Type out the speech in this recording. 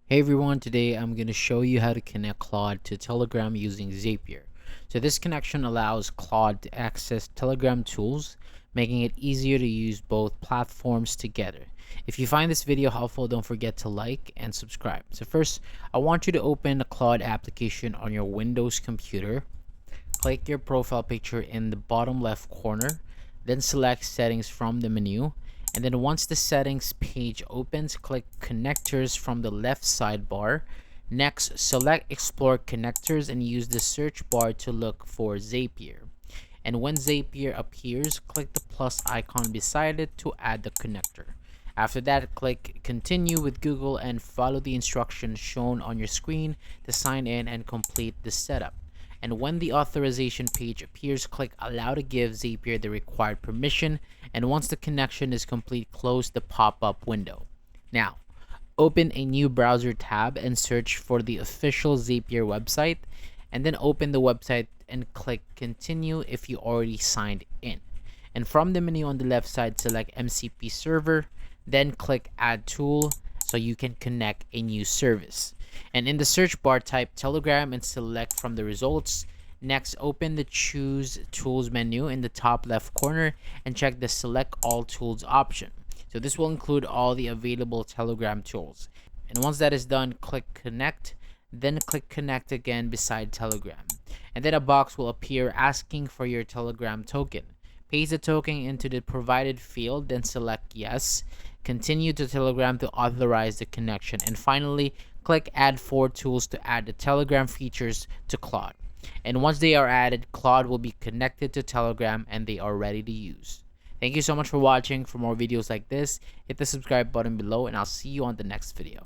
Hey everyone, today I'm going to show you how to connect Claude to Telegram using Zapier. So this connection allows Claude to access Telegram tools, making it easier to use both platforms together. If you find this video helpful, don't forget to like and subscribe. So first, I want you to open the Claude application on your Windows computer. Click your profile picture in the bottom left corner, then select settings from the menu. And then once the settings page opens, click connectors from the left sidebar. Next, select explore connectors and use the search bar to look for Zapier. And when Zapier appears, click the plus icon beside it to add the connector. After that, click continue with Google and follow the instructions shown on your screen to sign in and complete the setup. And when the authorization page appears, click allow to give Zapier the required permission, and once the connection is complete, close the pop-up window. Now, open a new browser tab and search for the official Zapier website, and then open the website and click continue if you already signed in. And from the menu on the left side, select MCP server, then click add tool so you can connect a new service. And in the search bar, type Telegram and select from the results. Next, open the choose tools menu in the top left corner and check the select all tools option. So this will include all the available Telegram tools. And once that is done, click connect, then click connect again beside Telegram. And then a box will appear asking for your Telegram token. Paste the token into the provided field, then select yes. Continue to Telegram to authorize the connection. And finally, click add 4 tools to add the Telegram features to Claude. And once they are added, Claude will be connected to Telegram and they are ready to use. Thank you so much for watching. For more videos like this, hit the subscribe button below and I'll see you on the next video.